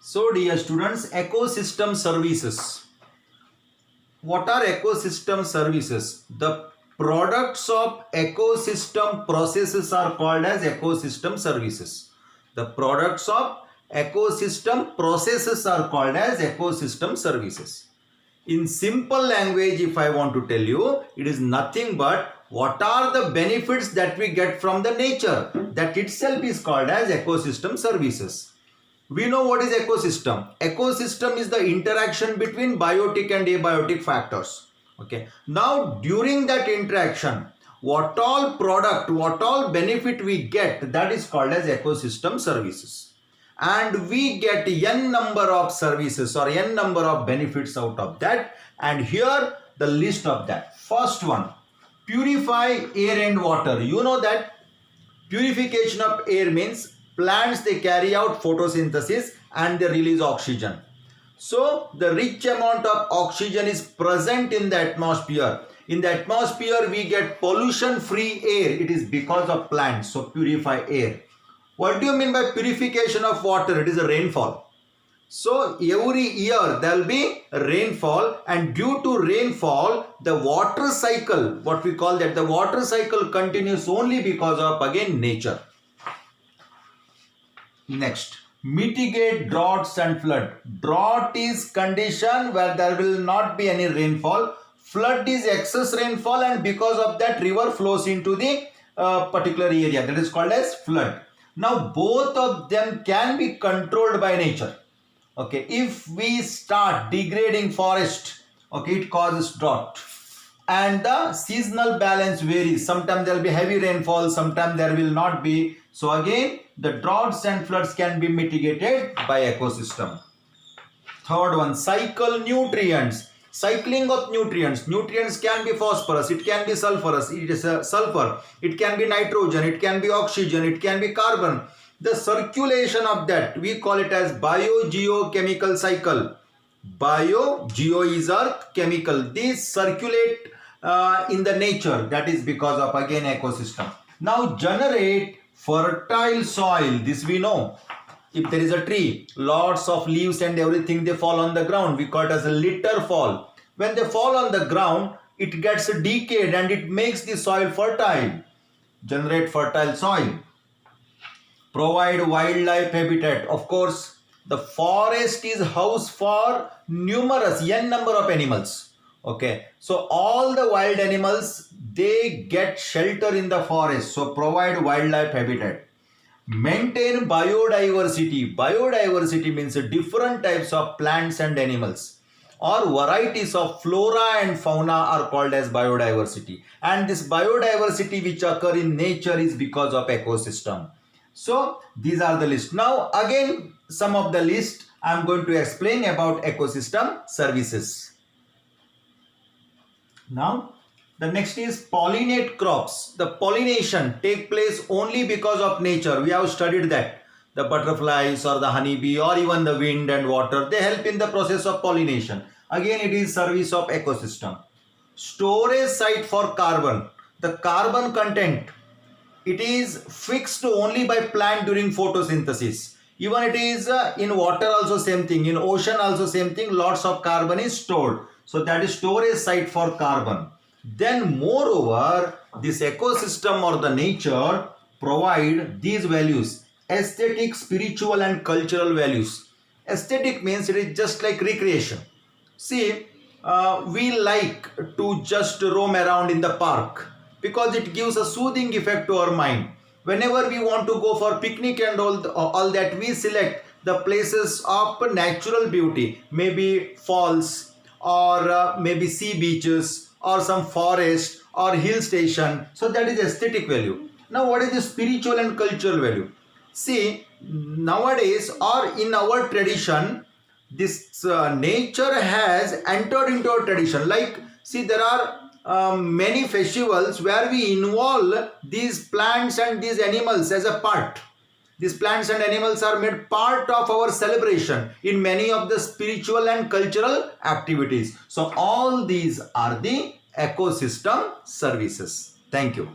So dear students, ecosystem services. What are ecosystem services? The products of ecosystem processes are called as ecosystem services. The products of ecosystem processes are called as ecosystem services. In simple language, if I want to tell you, it is nothing but what are the benefits that we get from the nature. That itself is called as ecosystem services. We know what is ecosystem. Ecosystem is the interaction between biotic and abiotic factors. Okay. Now during that interaction, what all product, what all benefit we get, that is called as ecosystem services. And we get n number of services or n number of benefits out of that. And here the list of that. First one, purify air and water. You know that purification of air means plants, they carry out photosynthesis and they release oxygen. So the rich amount of oxygen is present in the atmosphere. In the atmosphere we get pollution free air. It is because of plants. So purify air. What do you mean by purification of water? It is a rainfall. So every year there will be rainfall, and due to rainfall the water cycle, what we call that, the water cycle continues only because of again nature. Next, mitigate droughts and flood. Drought is condition where there will not be any rainfall. Flood is excess rainfall, and because of that river flows into the particular area. That is called as flood. Now both of them can be controlled by nature. Okay, if we start degrading forest, okay, it causes drought. And the seasonal balance varies. Sometimes there will be heavy rainfall, sometimes there will not be. So again, the droughts and floods can be mitigated by ecosystem. Third one, cycle nutrients. Cycling of nutrients. Nutrients can be phosphorus, it can be sulfurous, it is sulfur, it can be nitrogen, it can be oxygen, it can be carbon. The circulation of that, we call it as biogeochemical cycle. Bio-geo is earth, chemical. These circulate in the nature. That is because of again ecosystem. Now generate fertile soil. This we know. If there is a tree, lots of leaves and everything, they fall on the ground. We call it as a litter fall. When they fall on the ground, it gets decayed and it makes the soil fertile. Generate fertile soil. Provide wildlife habitat. Of course, the forest is house for numerous n number of animals. Okay, so all the wild animals, they get shelter in the forest. So provide wildlife habitat. Maintain biodiversity. Biodiversity means different types of plants and animals, or varieties of flora and fauna are called as biodiversity. And this biodiversity which occur in nature is because of ecosystem. So these are the list. Now again some of the list I am going to explain about ecosystem services. Now the next is pollinate crops. The pollination take place only because of nature. We have studied that. The butterflies or the honeybee or even the wind and water, they help in the process of pollination. Again it is service of ecosystem. Storage site for carbon. The carbon content, it is fixed only by plant during photosynthesis. Even it is in water also same thing. In ocean also same thing. Lots of carbon is stored. So that is storage site for carbon. Then moreover, this ecosystem or the nature provide these values: aesthetic, spiritual and cultural values. Aesthetic means it is just like recreation. See, we like to just roam around in the park because it gives a soothing effect to our mind. Whenever we want to go for picnic and all that, we select the places of natural beauty, maybe falls or maybe sea beaches or some forest or hill station. So that is aesthetic value. Now what is the spiritual and cultural value? See, nowadays or in our tradition, this nature has entered into our tradition. Like, see, there are many festivals where we involve these plants and these animals as a part. These plants and animals are made part of our celebration in many of the spiritual and cultural activities. So all these are the ecosystem services. Thank you.